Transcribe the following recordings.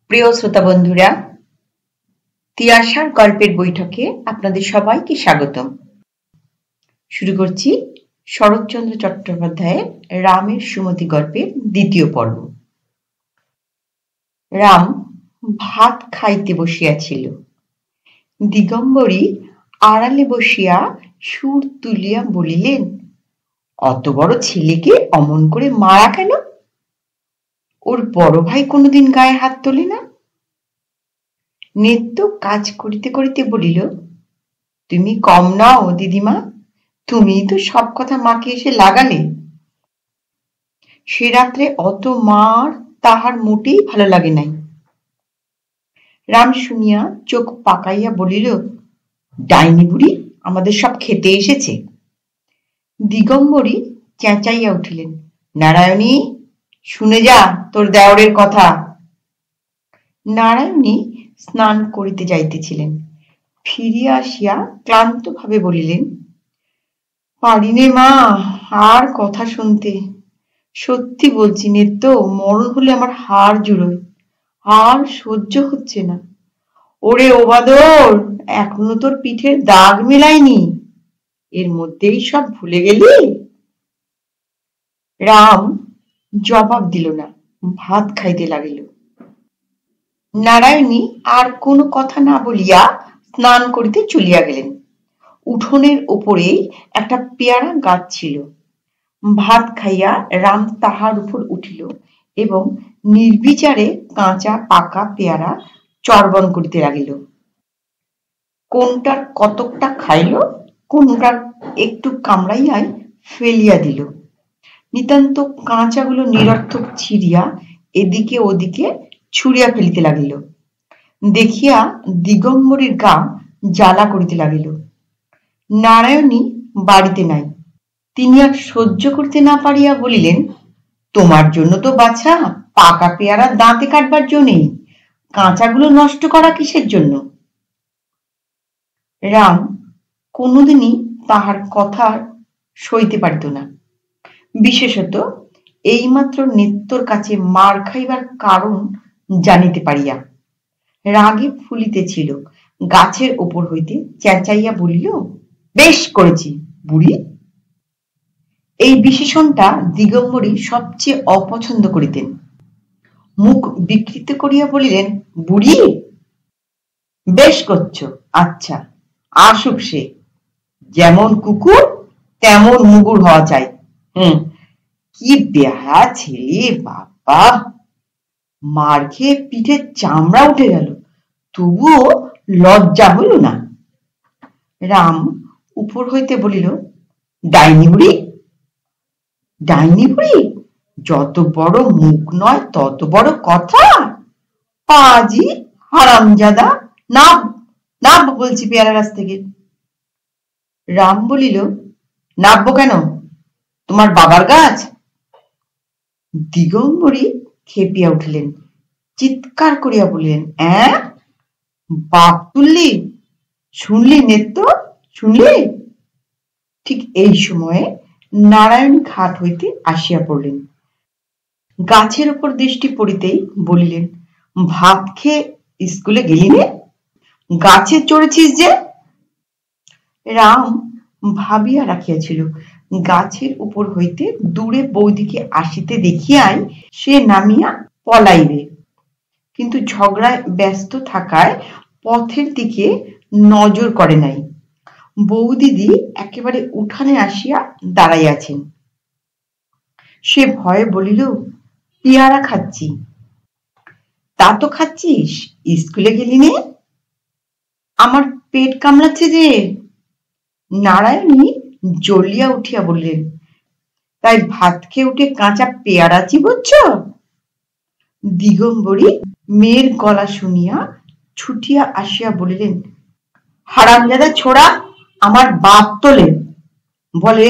প্রিয় শ্রোতা বন্ধুরা, তিয়াশার গল্পের বৈঠকে আপনাদের সবাইকে স্বাগতম। শুরু করছি শরৎচন্দ্র চট্টোপাধ্যায়ের রামের সুমতি গল্পের দ্বিতীয় পর্ব। রাম ভাত খাইতে বসিয়াছিল। দিগম্বরী আড়ালে বসিয়া সুর তুলিয়া বলিলেন, অত বড় ছেলেকে অমন করে মারা কেন? ওর বড় ভাই কোনোদিন গায়ে হাত তোলে না। নিত্য কাজ করিতে করিতে বলিল, তুমি কম নাও দিদিমা, তুমিই তো সব কথা মাকে এসে লাগালে। সে রাত্রে অত মার তাহার মোটেই ভালো লাগে নাই। রাম শুনিয়া চোখ পাকাইয়া বলিল, ডাইনি বুড়ি আমাদের সব খেতে এসেছে। দিগম্বরী চেঁচাইয়া উঠিলেন, নারায়ণী শুনে যা তোর দেওরের কথা। নারায়ণী স্নান করিতে যাইতেছিলেন। ফিরিয়া আসিয়া ক্লান্ত ভাবে বলিলেন, পারিনে মা আর কথা শুনতে। সত্যি বলছি নিত্য, মরণ হলে আমার হাড় জুড়োয়, আর সহ্য হচ্ছে না। ওরে ওবাদর, এখনো তোর পিঠের দাগ মেলায়নি, এর মধ্যেই সব ভুলে গেলি? রাম জবাব দিল না, ভাত খাইতে লাগিল। নারায়ণী আর কোনো কথা না বলিয়া স্নান করিতে চলিয়া গেলেন। উঠোনের ওপরেই একটা পেয়ারা গাছ ছিল। ভাত খাইয়া রাম তাহার উপর উঠিল এবং নির্বিচারে কাঁচা পাকা পেয়ারা চর্বণ করিতে লাগিল। কোনটার কতকটা খাইল, কোনটার একটু কামড়াইয়াই ফেলিয়া দিল। নিতান্ত কাঁচাগুলো নিরর্থক ছিঁড়িয়া এদিকে ওদিকে ছুঁড়িয়া ফেলিতে লাগিল। দেখিয়া দিগম্বরীর গা জ্বালা করিতে লাগিল। নারায়ণী বাড়িতে নাই। তিনি আর সহ্য করতে না পারিয়া বলিলেন, তোমার জন্য তো বাছা পাকা পেয়ারা দাঁতে কাটবার জন্যেই, কাঁচাগুলো নষ্ট করা কিসের জন্য? রাম কোনোদিনই তাহার কথা সইতে পারিত না, বিশেষত এইমাত্র নিত্যর কাছে মার খাইবার কারণ জানিতে পারিয়া। রাগে ফুলিতেছিল। গাছের ওপর হইতে চেঁচাইয়া বলিল, বেশ করেছি বুড়ি। এই বিশেষণটা দিগম্বরী সবচেয়ে অপছন্দ করিতেন। মুখ বিকৃত করিয়া বলিলেন, বুড়ি? বেশ করছো, আচ্ছা আসুক সে, যেমন কুকুর তেমন মুগুর হওয়া চাই। কি বেহায়া ছেলে বাবা! মার খেয়ে পিঠের চামড়া উঠে গেল, তবুও লজ্জা হইল না। রাম উপর হইতে বলিল, ডাইনি বুড়ি? ডাইনি বুড়ি? যত বড় মুখ নয় তত বড় কথা। পাজি হারামজাদা, নাব নাব বলছি পেয়ারা গাছ থেকে। রাম বলিল, নাববো কেন? তোমার বাবার গাছ? দিগম্বরী খেপিয়া উঠিলেন, চিৎকার করিয়া বলিলেন, বাপ তুললি? শুনলি নেত্য, শুনলি? ঠিক এই সময়ে নারায়ণ ঘাট হইতে আসিয়া পড়লেন। গাছের উপর দৃষ্টি পড়িতেই বলিলেন, ভাত খেয়ে স্কুলে গেলি নে? গাছে চড়েছিস যে? রাম ভাবিয়া রাখিয়াছিল, গাছের উপর হইতে দূরে বৌদিকে আসিতে দেখিয়াই সে নামিয়া পলাইবে, কিন্তু ঝগড়ায় ব্যস্ত থাকায় পথের দিকে নজর করে নাই। বৌদিদি একেবারে উঠানে আসিয়া দাঁড়াইয়াছেন। সে ভয়ে বলিল, পেয়ারা খাচ্ছি। তা তো খাচ্ছিস, স্কুলে গেলি নে? আমার পেট কামড়াচ্ছে যে। নারায়ণী জ্বলিয়া উঠিয়া বললেন, তাই ভাত খেয়ে উঠে কাঁচা পেয়ারা চিবোচ্ছ? দিগম্বরী মেয়ের গলা শুনিয়া ছুটিয়া আসিয়া বলিলেন, হারামজাদা ছোড়া, আমার বাপ তোলে, বলে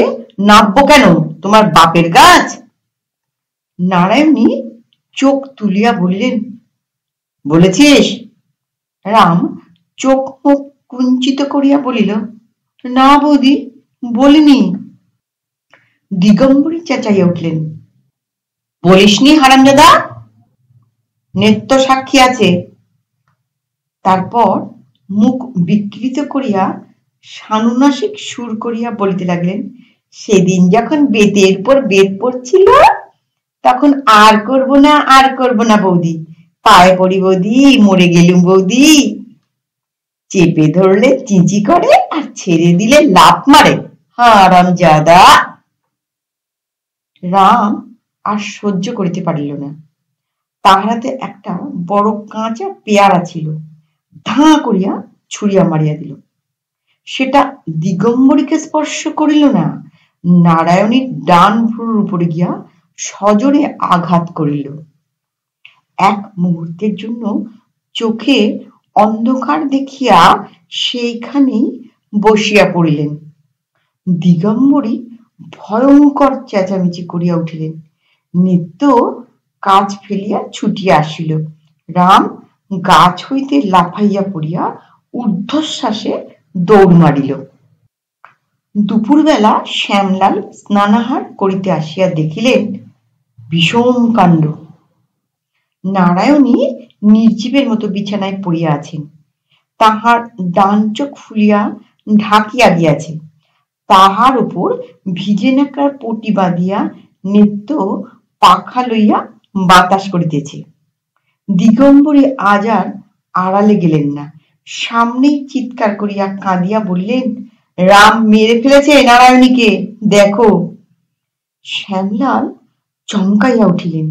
নাববো কেন? তোমার বাপের গাছ? নারায়ণী চোখ তুলিয়া বলিলেন, বলেছিস? রাম চোখ মুখ কুঞ্চিত করিয়া বলিল, না বৌদি, বলিনি। দিগম্বরী চেঁচাইয়া উঠলেন, বলিসনি হারামজাদা? নেত্য সাক্ষী আছে। তারপর মুখ বিকৃত করিয়া সানুনাসিক সুর করিয়া বলিতে লাগলেন, সেদিন যখন বেতের উপর বেত পড়ছিল তখন আর করব না বৌদি, পায়ে পড়ি বৌদি, মরে গেলুম বৌদি। চেপে ধরলে চিঁচি করে আর ছেড়ে দিলে লাফ মারে, হারামজাদা। রাম আর সহ্য করিতে পারিল না। তাহার হাতে একটা বড় কাঁচা পেয়ারা ছিল, ধাঁ করিয়া ছুঁড়িয়া মারিয়া দিল। সেটা দিগম্বরীকে স্পর্শ করিল না, নারায়ণীর ডান ভ্রুর উপরে গিয়া সজোরে আঘাত করিল। এক মুহূর্তের জন্য চোখে অন্ধকার দেখিয়া সেইখানেই বসিয়া পড়িলেন। দিগম্বরী ভয়ঙ্কর চেঁচামেচি করিয়া উঠিলেন। নিত্য কাজ ফেলিয়া ছুটিয়া আসিল। রাম গাছ হইতে লাফাইয়া পড়িয়া ঊর্ধ্বশ্বাসে দৌড় মারিল। দুপুরবেলা শ্যামলাল স্নানাহার করিতে আসিয়া দেখিলেন বিষম কাণ্ড। নারায়ণী নির্জীবের মতো বিছানায় পড়িয়া আছেন। তাহার ডান চোখ ফুলিয়া ঢাকিয়া গিয়াছে। তাহার উপর ভিজে নাকার পটি বাঁধিয়া নিত্য পাখা লইয়া বাতাস করিতেছে। দিগম্বরী আজ আর আড়ালে গেলেন না, সামনেই চিৎকার করিয়া কাঁদিয়া বললেন, রাম মেরে ফেলেছে নারায়ণীকে, দেখো। শ্যামলাল চমকাইয়া উঠিলেন।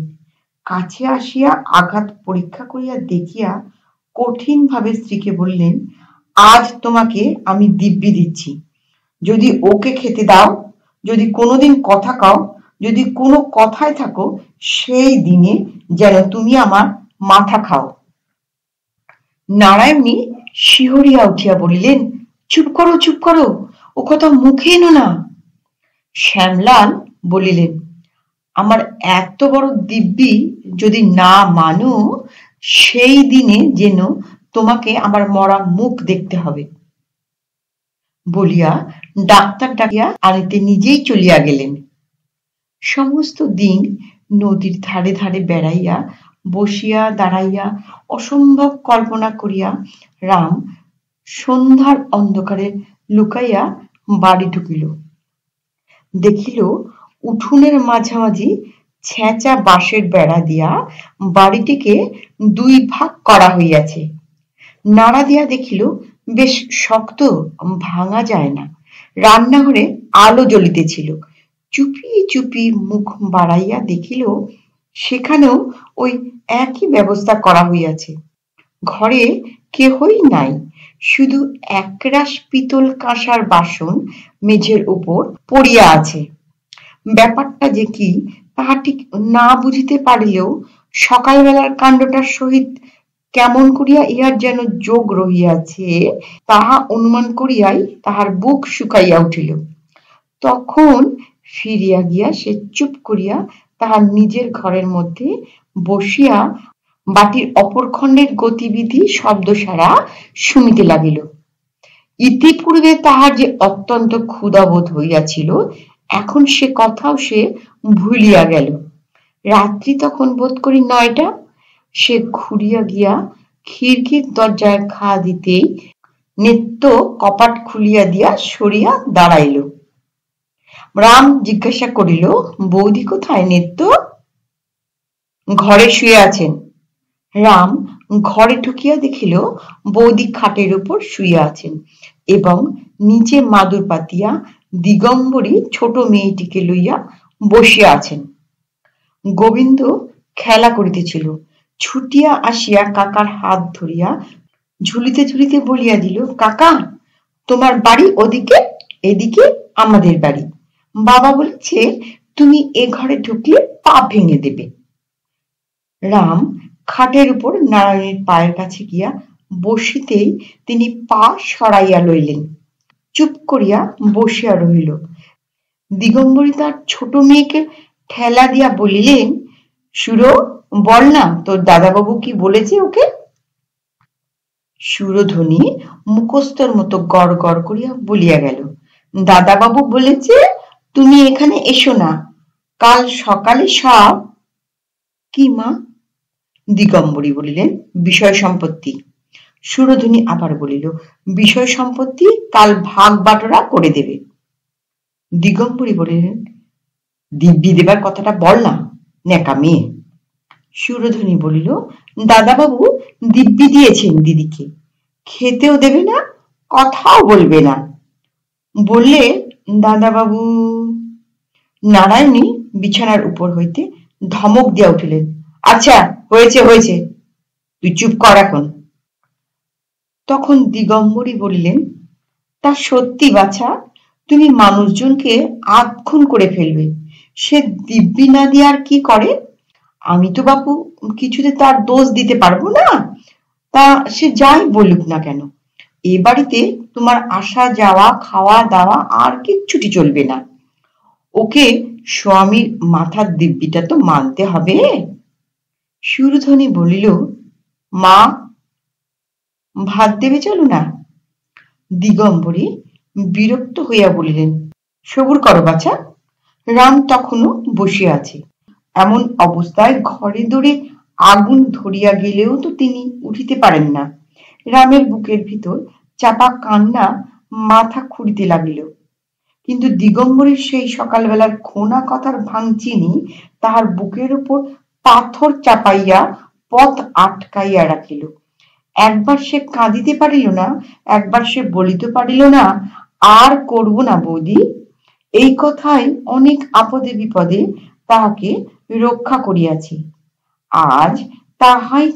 কাছে আসিয়া আঘাত পরীক্ষা করিয়া দেখিয়া কঠিন ভাবে স্ত্রীকে বললেন, আজ তোমাকে আমি দিব্যি দিচ্ছি, যদি ওকে খেতে দাও, যদি কোনোদিন কথা কাও, যদি কোনো কথায় থাকো, সেই দিনে যেন তুমি আমার মাথা খাও। নারায়ণী শিহরিয়া উঠিয়া বলিলেন, চুপ করো চুপ করো, ও কথা মুখে এনো না। শ্যামলাল বলিলেন, আমার এত বড় দিব্যি যদি না মানো, সেই দিনে যেন তোমাকে আমার মরা মুখ দেখতে হবে। বলিয়া ডাক্তার ডাকিয়া আনিতে নিজেই চলিয়া গেলেন। সমস্ত দিন নদীর ধারে ধারে বেড়াইয়া বসিয়া দাঁড়াইয়া অসম্ভব কল্পনা করিয়া রাম সন্ধ্যার অন্ধকারে লুকাইয়া বাড়ি ঢুকিল। দেখিল উঠোনের মাঝামাঝি ছেঁচা বাঁশের বেড়া দিয়া বাড়িটিকে দুই ভাগ করা হইয়াছে। নাড়া দিয়া দেখিল বেশ শক্ত, ভাঙা যায় না। রান্নাঘরে আলো জ্বলিতেছিল। চুপি চুপি মুখ বাড়াইয়া দেখিল সেখানেও ওই একই ব্যবস্থা করা হইয়াছে। ঘরে কেহই নাই, শুধু একরাশ পিতল কাঁসার বাসন মেঝের উপর পড়িয়া আছে। ব্যাপারটা যে কি তাহা ঠিক না বুঝিতে পারিলেও সকালবেলার কাণ্ডটার সহিত কেমন করিয়া ইহার যেন যোগ রহিয়াছে তাহা অনুমান করিয়াই তাহার বুক শুকাইয়া উঠিল। তখন ফিরিয়া গিয়া সে চুপ করিয়া তাহার নিজের ঘরের মধ্যে বসিয়া বাটির অপর খণ্ডের গতিবিধি শব্দ সারা শুনিতে লাগিল। ইতিপূর্বে তাহার যে অত্যন্ত ক্ষুধাবোধ হইয়াছিল, এখন সে কথাও সে ভুলিয়া গেল। রাত্রি তখন বোধ করি 9টা। সে ঘুরিয়া গিয়া খিড়কির দরজায় ঘা দিতেই নিত্য কপাট খুলিয়া দিয়া সরিয়া দাঁড়াইল। রাম জিজ্ঞাসা করিল, বৌদি কোথায় নিত্য? ঘরে শুয়ে আছেন। রাম ঘরে ঢুকিয়া দেখিল বৌদি খাটের উপর শুইয়া আছেন এবং নিচে মাদুর পাতিয়া দিগম্বরী ছোট মেয়েটিকে লইয়া বসিয়া আছেন। গোবিন্দ খেলা করিতেছিল। ছুটিয়া আসিয়া কাকার হাত ধরিয়া ঝুলিতে ঝুলিতে বলিয়া দিল, কাকা, তোমার বাড়ি ওদিকে, এদিকে আমাদের বাড়ি। বাবা বলেছে তুমি এ ঘরে ঢুকলে পা ভেঙে দেবে। রাম খাটের উপর নারায়ণীর পায়ের কাছে গিয়া বসিতেই তিনি পা সরাইয়া লইলেন। চুপ করিয়া বসিয়া রহিল। দিগম্বরী তার ছোট মেয়েকে ঠেলা দিয়া বলিলেন, সুরো, বল না তোর দাদাবাবু কি বলেছে ওকে। সুরধ্বনি মুখস্থর মতো গড় গড় করিয়া বলিয়া গেল, দাদাবাবু বলেছে তুমি এখানে এসো না, কাল সকালে সব। কি মা? দিগম্বরী বলিলেন, বিষয় সম্পত্তি। সুরধনী আবার বলিল, বিষয় সম্পত্তি কাল ভাগ বাটোয়ারা করে দেবে। দিগম্বরী বলিলেন, দিব্যি দেবার কথাটা বল না, নেকা মেয়ে। সুরধনী বলিল, দাদাবাবু দিব্যি দিয়েছেন দিদিকে, খেতেও দেবে না, কথাও বলবে না। বললে দাদাবাবু। নারায়ণী বিছানার উপর হইতে ধমক দিয়া উঠিলেন, আচ্ছা হয়েছে হয়েছে, তুই চুপ কর এখন। তখন দিগম্বরী বলিলেন, তা সত্যি বাছা, তুমি মানুষজনকে আধখুন করে ফেলবে, সে দিব্যি না দিয়ে আর কি করে? আমি তো বাপু কিছুতে তার দোষ দিতে পারবো না, তা সে যাই বলুক না কেন, এ বাড়িতে তোমার আসা যাওয়া খাওয়া দাওয়া আর কিচ্ছুটি চলবে না। ওকে স্বামীর মাথার দিব্যিটা তো মানতে হবে। সুরধনী বলিল, মা ভাত দেবে চলো না। দিগম্বরী বিরক্ত হইয়া বলিলেন, সবুর করো বাছা, রাম তখনও বসিয়া আছে, এমন অবস্থায় ঘরে দৌড়ে আগুন ধরিয়া গেলেও তো তিনি উঠিতে পারেন না। রামের বুকের ভিতর চাপা কান্না মাথা খুঁড়িতে লাগিল, কিন্তু দিগম্বরীর সেই সকালবেলার খোনা কথার ভাঙচিনি তাহার বুকের উপর পাথর চাপাইয়া পথ আটকাইয়া রাখিল। একবার সে কাঁদিতে পারিল না, একবার সে বলিতে পারিল না, আর করব না বৌদি। এই কথাই অনেক আপদে বিপদে তাহাকে রক্ষা করিয়াছে, আজ তাহাই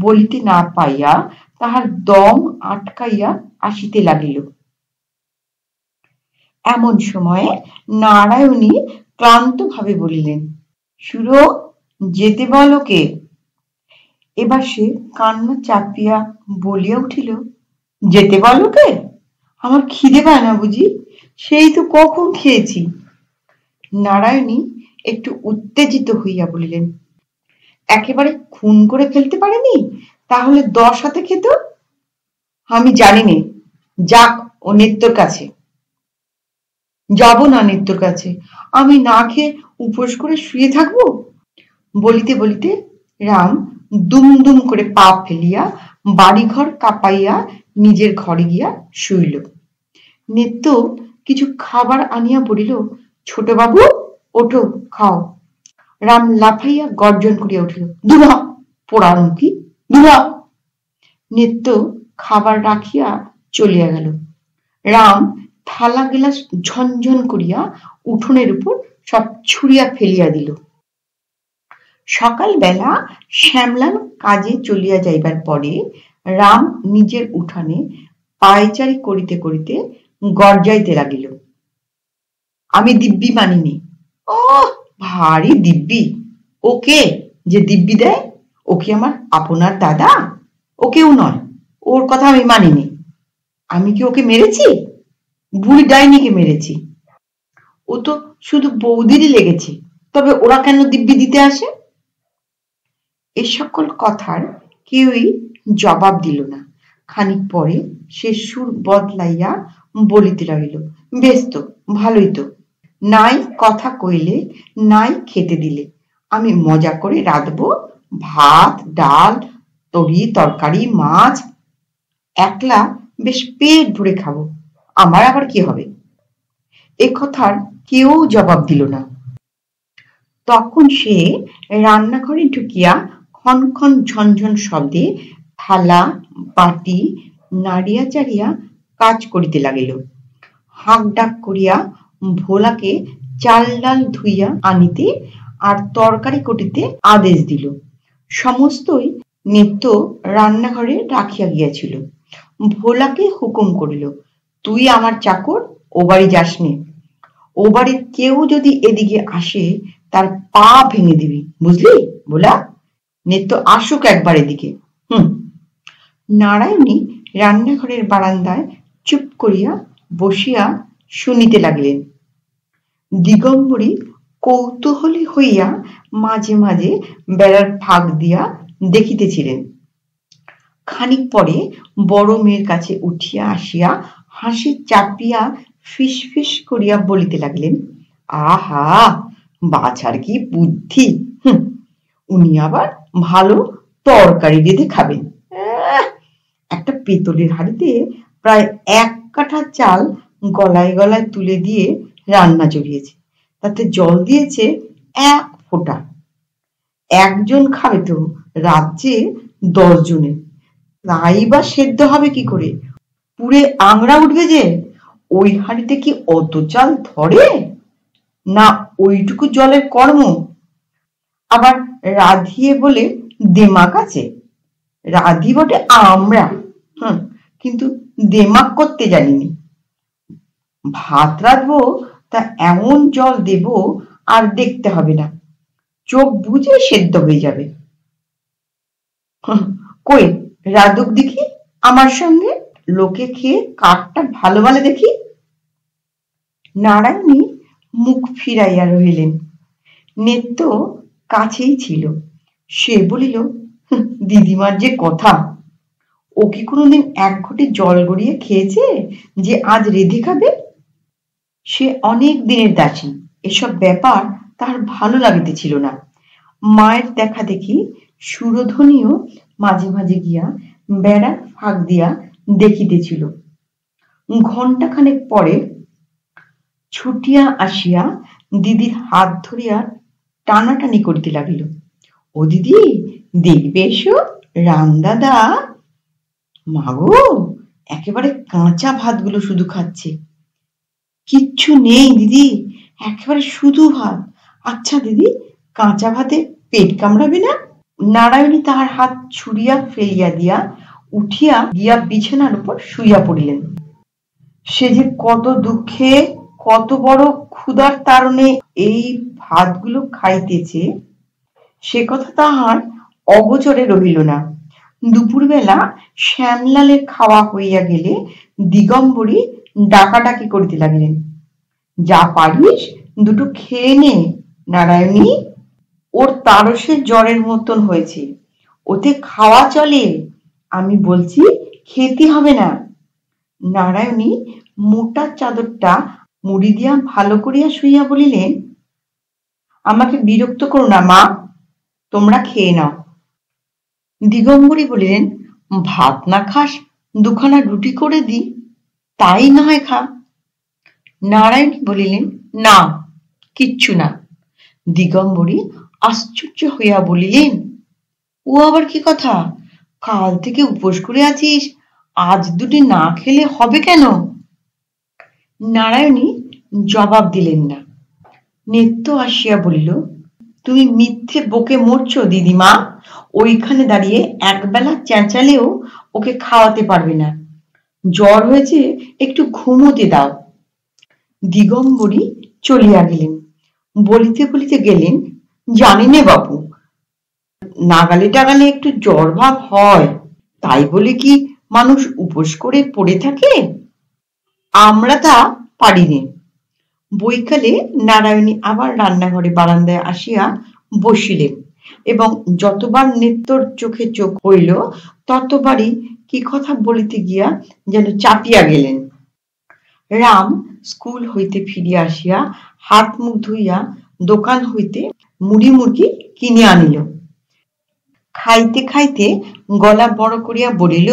বলিতে না পাইয়া তাহার দম আটকাইয়া আসিতে লাগিল। এমন সময়ে নারায়ণী ক্লান্ত ভাবে বলিলেন, সুরো যেতে বল ওকে। এবার সে কান্না চাপিয়া বলিয়া উঠিল, যেতে বল ওকে? আমার খিদে পায় না বুঝি, সেই তো কখন খেয়েছি। নারায়ণী একটু উত্তেজিত হইয়া বলিলেন, একেবারে খুন করে ফেলতে পারেনি, তাহলে 10 হাতে খেত। আমি জানি নে, যাক ও নেত্তর কাছে। যাব না নেত্তর কাছে, আমি না খেয়ে উপোস করে শুয়ে থাকবো। বলিতে বলিতে রাম দুম দুম করে পা ফেলিয়া বাড়িঘর কাঁপাইয়া নিজের ঘরে গিয়া শুইল। নিত্য কিছু খাবার আনিয়া বলিল, ছোট বাবু ওঠো খাও। রাম লাফাইয়া গর্জন করিয়া উঠিল, দুভা পোড়ার মুখী, দুভা। নিত্য খাবার রাখিয়া চলিয়া গেল। রাম থালা গেলাস ঝনঝন করিয়া উঠোনের উপর সব ছুঁড়িয়া ফেলিয়া দিল। সকালবেলা শ্যামলাল কাজে চলিয়া যাইবার পরে রাম নিজের উঠানে পায়চারি করিতে করিতে গর্জাইতে লাগিল, আমি দিব্যি মানিনি। ও ভারী দিব্যি, ওকে যে দিব্যি দেয়, ও কি আমার আপনার দাদা? ও কেউ নয়, ওর কথা আমি মানিনি। আমি কি ওকে মেরেছি? বুড়ি ডাইনিকে মেরেছি। ও তো শুধু বৌদিরই লেগেছে, তবে ওরা কেন দিব্যি দিতে আসে? এ সকল কথার কেউই জবাব দিল না। খানিক পরে সে সুর বদলাইয়া বলিতে লাগিল, বেশ তো, ভালোই তো, নাই কথা কইলে নাই খেতে দিলে, আমি মজা করে রাঁধবো, ভাত ডাল তরি তরকারি মাছ, একলা বেশ পেট ভরে খাবো, আমার আবার কি হবে? এ কথার কেউ জবাব দিল না। তখন সে রান্নাঘরে ঢুকিয়া ক্ষণ ক্ষণ ঝনঝন শব্দে থালা বাটি নাড়িয়া চাড়িয়া কাজ করিতে লাগিল। হাঁক ডাক করিয়া ভোলাকে চাল ডাল ধুইয়া আনিতে আর তরকারি কটিতে আদেশ দিল। সমস্তই নিত্য রান্নাঘরে রাখিয়া গিয়াছিল। ভোলাকে হুকুম করিল, তুই আমার চাকর, ও বাড়ি যাসনি। ও বাড়ির কেউ যদি এদিকে আসে তার পা ভেঙে দিবি, বুঝলি ভোলা? নিত্য আসুক একবার এদিকে। নারায়ণী রান্নাঘরের বারান্দায় চুপ করিয়া বসিয়া শুনিতে লাগিলেন। দিগম্বরী কৌতূহলী হইয়া মাঝে মাঝে বেড়ার ফাঁক দিয়া দেখিতেছিলেন। খানিক পরে বড় মেয়ের কাছে উঠিয়া আসিয়া হাসি চাপিয়া ফিস ফিস করিয়া বলিতে লাগলেন, আহা বাছার কি বুদ্ধি! উনি আবার ভালো তরকারি রেঁধে খাবেন। একটা পেতলের হাঁড়িতে প্রায় 1 কাঠা চাল গলায় গলায় তুলে দিয়ে রান্না চড়িয়েছে, তাতে জল দিয়েছে 1 ফোঁটা। একজন খাবে তো রাজ্যে 10 জনের, তাই বা সেদ্ধ হবে কি করে? পুড়ে আংড়া উঠবে যে। ওই হাঁড়িতে কি অত চাল ধরে? না ওইটুকু জলের কর্ম? আবার রাঁধিয়ে বলে দেমাক আছে। রাঁধি বটে আমরা, কিন্তু দেমাক করতে জানিনি। ভাত রাঁধবো তা এমন জল দেব আর দেখতে হবে না, চোখ বুজে সেদ্ধ হয়ে যাবে। কই রাঁধুক দেখি আমার সঙ্গে, লোকে খেয়ে কাঠটা ভালো ভালো দেখি। নারায়ণী মুখ ফিরাইয়া রহিলেন। নেত্য কাছেই ছিল। সে বলিল, দিদিমার যে কথা, ও কি কোনোদিন 1 ঘটি জল গড়িয়ে খেয়েছে যে আজ রেঁধে খাবে? সে অনেক দিনের দাসী, এসব ব্যাপার তার ভালো লাগিতেছিল না। মায়ের দেখা দেখি সুরধনীও মাঝে মাঝে গিয়া বেড়ার ফাঁক দিয়া দেখিতেছিল। ঘণ্টাখানেক পরে ছুটিয়া আসিয়া দিদির হাত ধরিয়া টানাটানি করিতে লাগিল। ও দিদি, দেখবে এসো, রামদাদা। মাগো, একেবারে কাঁচা ভাতগুলো শুধু খাচ্ছে, কিচ্ছু নেই দিদি, একেবারে শুধু ভাত। আচ্ছা দিদি, কাঁচা ভাতে পেট কামড়াবে না? নারায়ণী তাহার হাত ছুড়িয়া ফেলিয়া দিয়া উঠিয়া গিয়া বিছানার উপর শুইয়া পড়িলেন। সে যে কত দুঃখে, কত বড় ক্ষুধার তাড়নে এই ভাতগুলো খাইতেছে, সে কথা তাহার অগোচরে রহিল না। দুপুরবেলা শ্যামলালের খাওয়া হইয়া গেলে দিগম্বরী ডাকাডাকি করিতে লাগিলেন। যা পারিস দুটো খেয়ে নে নারায়ণী, ওর তারসে জ্বরের মতন হয়েছে, ওতে খাওয়া চলে, আমি বলছি খেতে হবে না। নারায়ণী মোটা চাদরটা মুড়ি দিয়া ভালো করিয়া শুইয়া বলিলেন, আমাকে বিরক্ত করো না মা, তোমরা খেয়ে নাও। দিগম্বরী বলিলেন, ভাত না খাস, 2 খানা রুটি করে দি, তাই না হয় খা। নারায়ণী বলিলেন, না, কিচ্ছু না। দিগম্বরী আশ্চর্য হইয়া বলিলেন, ও আবার কি কথা? কাল থেকে উপোস করে আছিস, আজ 2টি না খেলে হবে কেন? নারায়ণী জবাব দিলেন না। নেত্য আসিয়া বলিল, তুমি মিথ্যে বকে মরছো দিদিমা, ওইখানে দাঁড়িয়ে একবেলা চেঁচালেও ওকে খাওয়াতে পারবে না, জ্বর হয়েছে, একটু ঘুমোতে দাও। দিগম্বরী চলিয়া গেলেন। বলিতে বলিতে গেলেন, জানি নে বাপু, নাগালে টাগালে একটু জ্বর ভাব হয়, তাই বলে কি মানুষ উপোস করে পড়ে থাকে? আমরা তা পারি নে। বৈকালে নারায়ণী আবার রান্নাঘরে বারান্দায় আসিয়া বসিলেন এবং যতবার নেত্যর চোখে চোখ হইল ততবারই কি কথা বলিতে গিয়া যেন চাপিয়া গেলেন। রাম স্কুল হইতে ফিরিয়া আসিয়া হাত মুখ ধুইয়া দোকান হইতে মুড়ি মুরগি কিনে আনিল। খাইতে খাইতে গলা বড় করিয়া বলিল,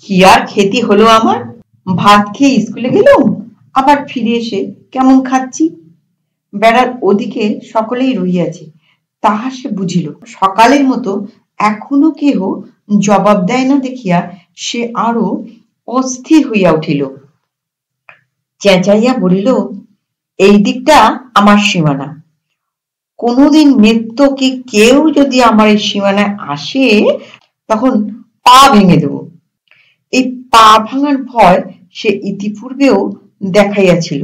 কি আর খেতে হলো আমার, ভাত খেয়ে স্কুলে গেলুম, আবার ফিরে এসে কেমন খাচ্ছি। বেড়ার ওদিকে সকলেই রহিয়াছে, তাহা সে বুঝিল। সকালের মতো এখনো কেহ জবাব দেয় না দেখিয়া সে আরো অস্থির হইয়া উঠিল। চেঁচাইয়া বলিল, এই দিকটা আমার সীমানা, কোনোদিন নেত্য কি কেউ যদি আমার এই সীমানায় আসে তখন পা ভেঙে দেব। এই পা ভাঙার ভয় সে ইতিপূর্বেও দেখাইয়াছিল,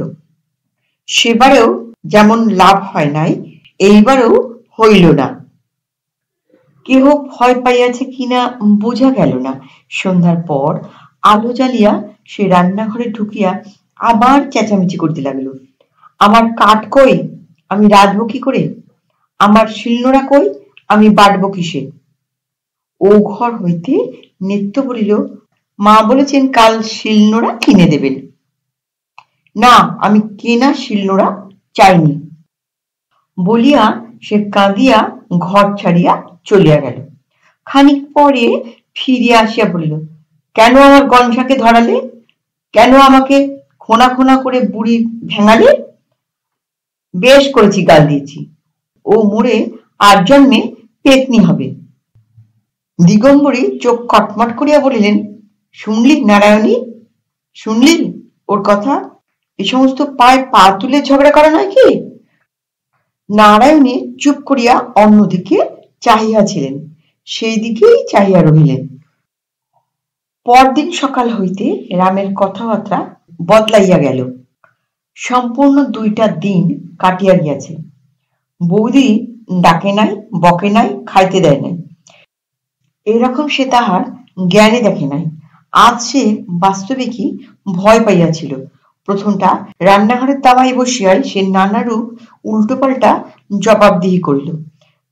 সেবারেও যেমন লাভ হয় নাই, এইবারেও হইল না। কেহ ভয় পাইয়াছে কিনা বোঝা গেল না। সন্ধ্যার পর আলো জ্বালিয়া সে রান্নাঘরে ঢুকিয়া আবার চেঁচামেচি করতে লাগলো, আমার কাঠ কই, আমি রাঁধবো কি করে? আমার শিলনোড়া কই, আমি বাটবো কিসে? ও ঘর হইতে নেত্য বলিল, মা বলেছেন কাল শিলনোড়া কিনে দেবেন। না, আমি কেনা শিলনোড়া চাইনি বলিয়া সে কাঁদিয়া ঘর ছাড়িয়া চলিয়া গেল। খানিক পরে ফিরিয়া আসিয়া বলিল, কেন আমার গনসাকে ধরালে? কেন আমাকে খোনা খোনা করে বুড়ি ভেঙালে? বেশ করেছি, গাল দিয়েছি। ও মরে আর জন্মে পেতনি হবে। দিগম্বরী চোখ কটমট করিয়া বলিলেন, শুনলি নারায়ণী, শুনলি ওর কথা? এ সমস্ত পায়ে পা তুলে ঝগড়া করা নয় কি? নারায়ণী চুপ করিয়া অন্যদিকে চাহিয়া ছিলেন, সেই দিকেই চাহিয়া রহিলেন। পরদিন সকাল হইতে রামের কথাবার্তা বদলাইয়া গেল। সম্পূর্ণ 2টা দিন কাটিয়া গিয়াছে। বৌদি ডাকে নাই, বকে নাই, খাইতে দেয় নাই, এরকম সে তাহার জ্ঞানে দেখে নাই। আজ সে বাস্তবিকই ভয় পাইয়াছিল। প্রথমটা রান্নাঘরের তামায় বসিয়াই সে নানারূপ উল্টোপাল্টা জবাবদিহি করিল।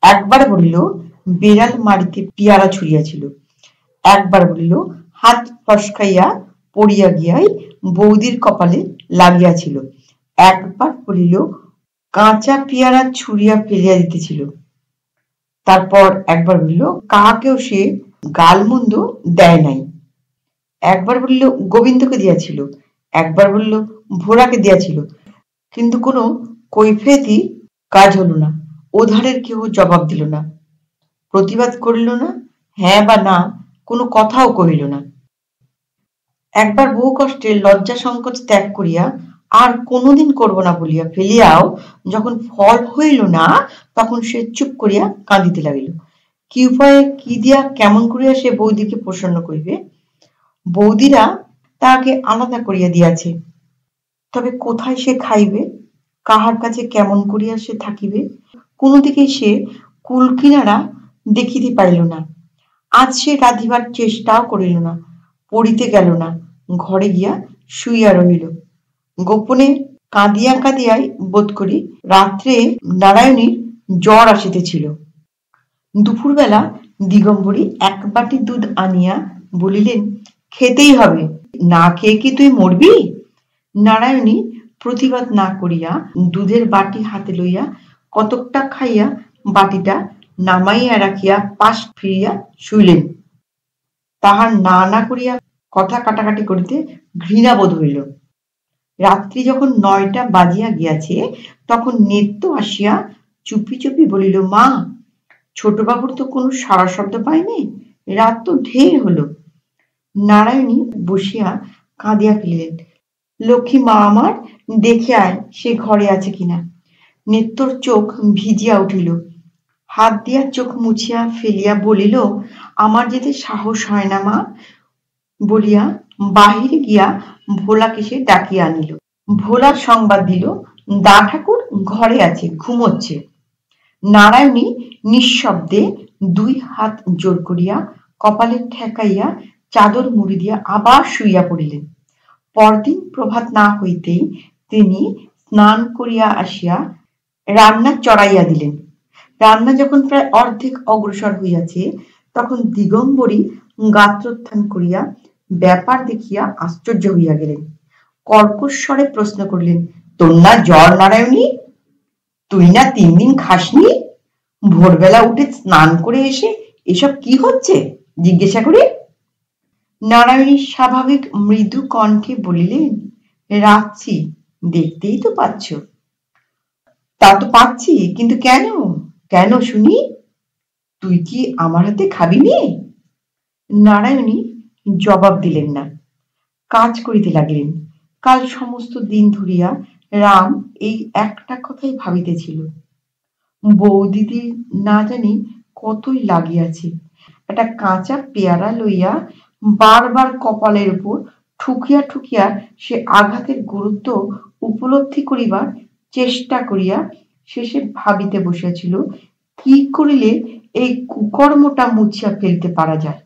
একবার বলিল বেড়াল মারিতে পিয়ারা ছুঁড়িয়াছিল, একবার বলিল হাত ফসকাইয়া পড়িয়া গিয়াই বৌদির কপালে লাগিয়াছিল, একবার বলিল কাঁচা পেয়ারা ছুঁড়িয়া ফেলিয়া দিতেছিল, তারপর একবার বলিল কাহাকেও সে গালমন্দ দেয় নাই, একবার বলিল গোবিন্দকে দিয়াছিল, একবার বলিল ভোলাকে দিয়াছিল, কিন্তু কোনো কৈফিয়তই কাজ হল না। ওধারের কেহ জবাব দিল না, প্রতিবাদ করিল না, হ্যাঁ বা না কোনো কথাও কহিল না। একবার বহু কষ্টে লজ্জা সংকোচ ত্যাগ করিয়া আর কোনোদিন করব না বলিয়া ফেলিয়াও যখন ফল হইল না, তখন সে চুপ করিয়া কাঁদিতে লাগিল। কি উপায়ে কি দিয়া কেমন করিয়া সে বৌদিকে প্রসন্ন করিবে? বৌদিরা তাহাকে আলাদা করিয়া দিয়াছে, তবে কোথায় সে খাইবে, কাহার কাছে কেমন করিয়া সে থাকিবে, কোনো দিকেই সে কুলকিনারা দেখিতে পাইল না। আজ সে রাধিবার চেষ্টাও করিল না, পড়িতে গেল না, ঘরে গিয়া শুইয়া রহিল। গোপনে কাঁদিয়া কাঁদিয়াই বোধ করি রাত্রে নারায়ণীর জ্বর আসিতেছিল। দুপুরবেলা দিগম্বরী 1 বাটি দুধ আনিয়া বলিলেন, খেতেই হবে, না খেয়ে কি তুই মরবি? নারায়ণী প্রতিবাদ না করিয়া দুধের বাটি হাতে লইয়া কতকটা খাইয়া বাটিটা নামাইয়া রাখিয়া পাশ ফিরিয়া শুইলেন। তাহার না না করিয়া কথা কাটাকাটি করিতে ঘৃণা বোধ হইল। রাত্রি যখন 9টা বাজিয়া গিয়াছে, তখন নেত্য আসিয়া চুপি চুপি বলিল, মা, ছোটবাবুর তো কোনো সাড়া শব্দ পাইনি, রাত তো ঢের হলো। নারায়ণী বসিয়া কাঁদিয়া ফেলিলেন, লক্ষ্মী মা আমার, দেখে আয় সে ঘরে আছে কিনা। নেত্তর চোখ ভিজিয়া উঠিল, হাত দিয়া চোখ মুছিয়া ফেলিয়া বলিল, আমার যেতে সাহস হয় না মা, বলিয়া বাহিরে গিয়া ভোলাকে সে ডাকিয়া আনিল। ভোলা সংবাদ দিল, দা ঠাকুর ঘরে আছে, ঘুমোচ্ছে। নারায়ণী নিঃশব্দে 2 হাত জোর করিয়া কপালে ঠেকাইয়া চাদর মুড়ি দিয়া আবার শুইয়া পড়িলেন। পরদিন প্রভাত না হইতেই তিনি স্নান করিয়া আসিয়া রান্না চড়াইয়া দিলেন। রান্না যখন প্রায় অর্ধেক অগ্রসর হইয়াছে, তখন দিগম্বরী গাত্রোত্থান করিয়া ব্যাপার দেখিয়া আশ্চর্য হইয়া গেলেন। কর্কশ্বরে প্রশ্ন করিলেন, তোর না জ্বর নারায়ণী? তুই না 3 দিন খাসনি? ভোরবেলা উঠে স্নান করে এসে এসব কি হচ্ছে জিজ্ঞাসা করি। নারায়ণী স্বাভাবিক মৃদু কণ্ঠে বলিলেন, রাখছি, দেখতেই তো পাচ্ছ। তা তো পাচ্ছি, কিন্তু কেন? কেন শুনি? তুই কি আমার হাতে খাবি নি? নারায়ণী জবাব দিলেন না, কাজ করিতে লাগিলেন। কাল সমস্ত দিন ধরিয়া রাম এই একটা কথাই ভাবিতেছিল। বৌদিদি না জানি কতই লাগিয়াছে। একটা কাঁচা পেয়ারা লইয়া বারবার কপালের উপর ঠুকিয়া ঠুকিয়া সে আঘাতের গুরুত্ব উপলব্ধি করিবার চেষ্টা করিয়া শেষে ভাবিতে বসিয়াছিল, কি করিলে এই কুকর্মটা মুছিয়া ফেলতে পারা যায়।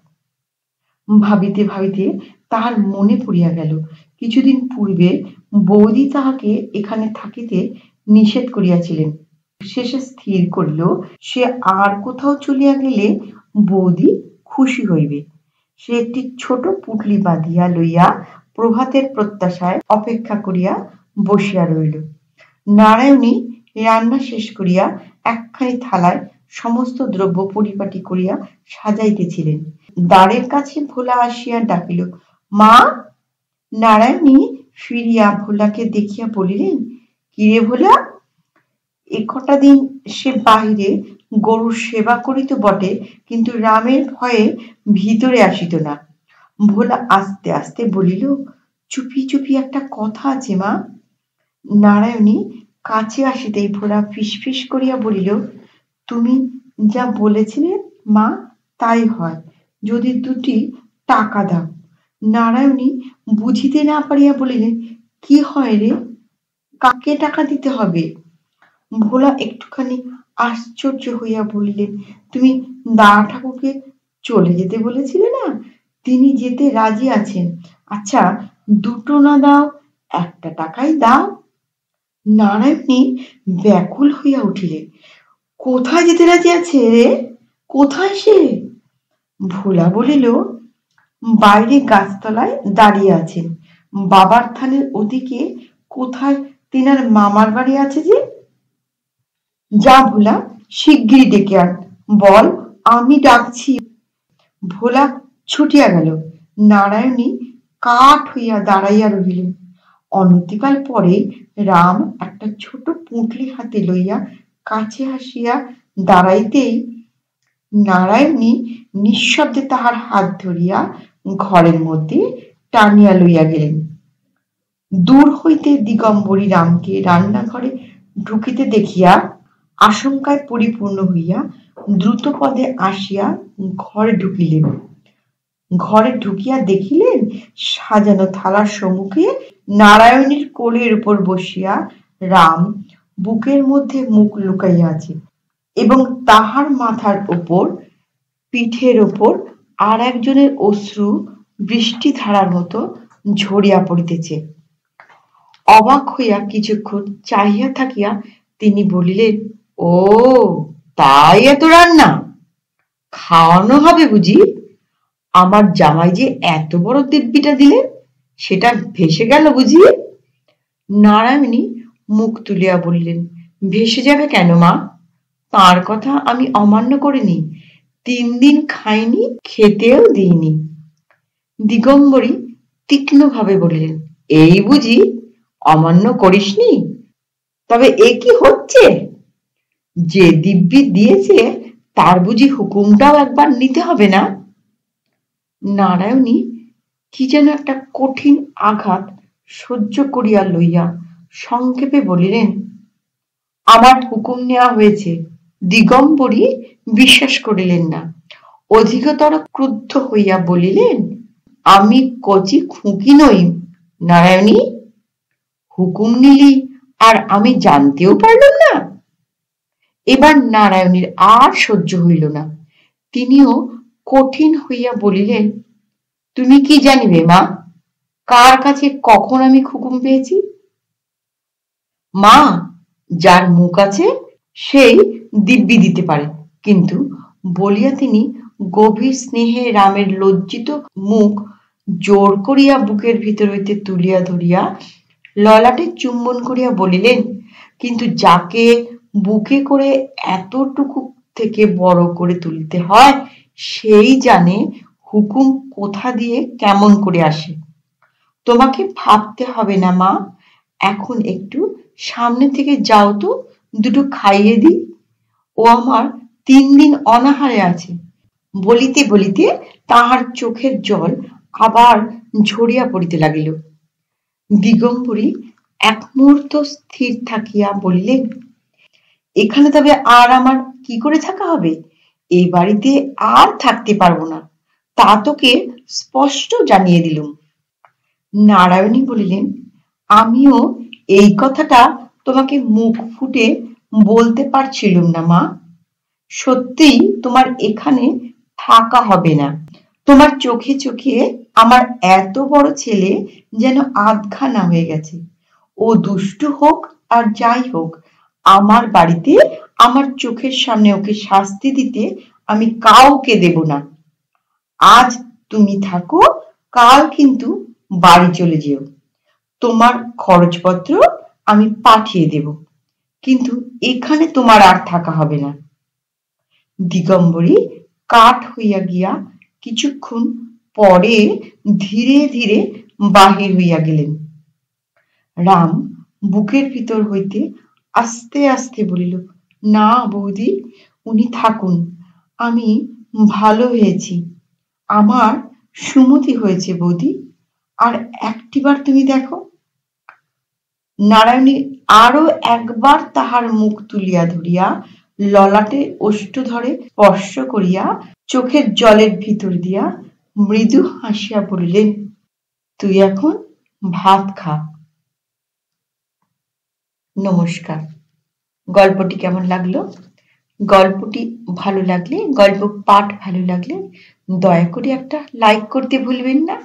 ভাবিতে ভাবিতে তাহার মনে পড়িয়া গেল, কিছুদিন পূর্বে বৌদি তাহাকে এখানে থাকিতে নিষেধ করিয়াছিলেন। শেষে স্থির করিল, সে আর কোথাও চলিয়া গেলে বৌদি খুশি হইবে। সে একটি ছোট পুটলি বাঁধিয়া লইয়া প্রভাতের প্রত্যাশায় অপেক্ষা করিয়া বসিয়া রইল। নারায়ণী রান্না শেষ করিয়া একখানি থালায় সমস্ত দ্রব্য পরিপাটি করিয়া সাজাইতেছিলেন। দ্বারের কাছে ভোলা আসিয়া ডাকিল, মা! নারায়ণী ফিরিয়া ভোলাকে দেখিয়া বলিলেন, কিরে ভোলা, এ কটা দিন সে বাহিরে গরুর সেবা করিত বটে, কিন্তু রামের ভয়ে ভিতরে আসিত না। ভোলা আস্তে আস্তে বলিল, চুপি চুপি একটা কথা আছে মা। নারায়ণী কাছে আসিতেই ভোলা ফিসফিস করিয়া বলিল, তুমি যা বলেছিলে মা তাই হয়, যদি দুটি টাকা দাও। নারায়ণী বুঝিতে না পারিয়া বলিলেন, কি হয় রে, কাকে টাকা দিতে হবে? ভোলা একটুখানি আশ্চর্য হইয়া বলিলেন, তুমি দাঁড়া ঠাকুরকে চলে যেতে বলেছিলে না, তিনি যেতে রাজি আছেন। আচ্ছা, দুটো না দাও, একটা টাকাই দাও। নারায়ণী ব্যাকুল হইয়া উঠিলেন, কোথায় যেতে রাজি আছে রে? কোথায় সে? ভোলা বলিল, বাইরে গাছতলায় দাঁড়িয়ে আছেন, বাবার থানের ওদিকে কোথায় তেনার মামার বাড়ি আছে যে। যা ভোলা, শিগগিরই ডেকে আন, বল আমি ডাকছি। ভোলা ছুটিয়া গেল। নারায়ণী কাঠ হইয়া দাঁড়াইয়া রহিলেন। অনতিকাল পরে রাম একটা ছোট পুঁটলি হাতে লইয়া কাছে আসিয়া দাঁড়াইতেই নারায়ণী নিঃশব্দে তাহার হাত ধরিয়া ঘরের মধ্যে টানিয়া লইয়া গেলেন। দূর হইতে দিগম্বরী রামকে রান্নাঘরে ঢুকিতে দেখিয়া আশঙ্কায় পরিপূর্ণ হইয়া দ্রুত পদে আসিয়া ঘরে ঢুকিলেন। ঘরে ঢুকিয়া দেখিলেন, সাজানো থালার সম্মুখে নারায়ণীর কোলের উপর বসিয়া রাম বুকের মধ্যে মুখ লুকাইয়া আছে, এবং তাহার মাথার উপর, পিঠের উপর আর একজনের অশ্রু বৃষ্টি ধারার মতো ঝরিয়া পড়িতেছে। অবাক হইয়া কিছুক্ষণ চাহিয়া থাকিয়া তিনি বলিলেন, ও তাই এত রান্না, খাওয়ানো হবে বুঝি? আমার জামাই যে এত বড় দিব্যিটা দিলেন, সেটা ভেসে গেল বুঝি? নারায়ণী মুখ তুলিয়া বলিলেন, ভেসে যাবে কেন মা? তার কথা আমি অমান্য করিনি, 3 দিন খাইনি, খেতেও দিইনি। দিগম্বরী তীক্ষ্ণভাবে বলিলেন, এই বুঝি অমান্য করিসনি? তবে এ কি হচ্ছে? যে দিব্যি দিয়েছে তার বুঝি হুকুমটাও একবার নিতে হবে না? নারায়ণী কি যেন একটা কঠিন আঘাত সহ্য করিয়া লইয়া সংক্ষেপে বলিলেন, আমার হুকুম নেওয়া হয়েছে। দিগম্বরী বিশ্বাস করিলেন না, অধিকতর ক্রুদ্ধ হইয়া বলিলেন, আমি কচি খুঁকি নই নারায়ণী, হুকুম নিলি আর আমি জানতেও পারলাম না। এবার নারায়ণীর আর সহ্য হইল না, তিনিও কঠিন হইয়া বলিলেন, তুমি কি জানিবে মা, কার কাছে কখন আমি হুকুম পেয়েছি? মা, যার মুখ আছে সেই দিব্যি দিতে পারে। কিন্তু বলিয়া তিনি গভীর স্নেহে রামের লজ্জিত মুখ জোর করিয়া বুকের ভিতর হইতে তুলিয়া ধরিয়া ললাটে চুম্বন করিয়া বলিলেন, কিন্তু যাকে বুকে করে এতটুকু থেকে বড় করে তুলতে হয়, সেই জানে হুকুম কোথা দিয়ে কেমন করে আসে। তোমাকে ভাবতে হবে না মা, এখন একটু সামনে থেকে যাও তো, দুটো খাইয়ে দিই, ও আমার 3 দিন অনাহারে আছে। বলিতে বলিতে তাহার চোখের জল আবার ঝরিয়া পড়িতে লাগিল। দিগম্বরী এক মুহূর্ত স্থির থাকিয়া বলিলেন, এখানে তবে আর আমার কি করে থাকা হবে? এই বাড়িতে আর থাকতে পারবো না, তা তোকে স্পষ্ট জানিয়ে দিলুম। নারায়ণী বলিলেন, আমিও এই কথাটা তোমাকে মুখ ফুটে বলতে পারছিলুম না মা। সত্যিই তোমার এখানে থাকা হবে না। তোমার চোখে চোখে আমার এত বড় ছেলে যেন আধখানা হয়ে গেছে। ও দুষ্টু হোক আর যাই হোক, আমার বাড়িতে আমার চোখের সামনে ওকে শাস্তি দিতে আমি কাউকে দেব না। আজ তুমি থাকো, কাল কিন্তু বাড়ি চলে যেও। তোমার খরচপত্র আমি পাঠিয়ে দেব, কিন্তু এখানে তোমার আর থাকা হবে না। দিগম্বরী কাঠ হইয়া গিয়া কিছুক্ষণ পরে ধীরে ধীরে বাহির হইয়া গেলেন। রাম বুকের ভিতর হইতে আস্তে আস্তে বলিল, না বৌদি, উনি থাকুন, আমি ভালো হয়েছি, আমার সুমতি হয়েছে বৌদি, আর একটিবার তুমি দেখো। নারায়ণী আরো একবার তাহার মুখ তুলিয়া ধরিয়া ললাটে ওষ্ঠধরে স্পর্শ করিয়া চোখের জলের ভিতর দিয়া মৃদু হাসিয়া বলিলেন, তুই এখন ভাত খা। নমস্কার। গল্পটি কেমন লাগলো? গল্পটি ভালো লাগলে, গল্প পাঠ ভালো লাগলে দয়া করে একটা লাইক করতে ভুলবেন না।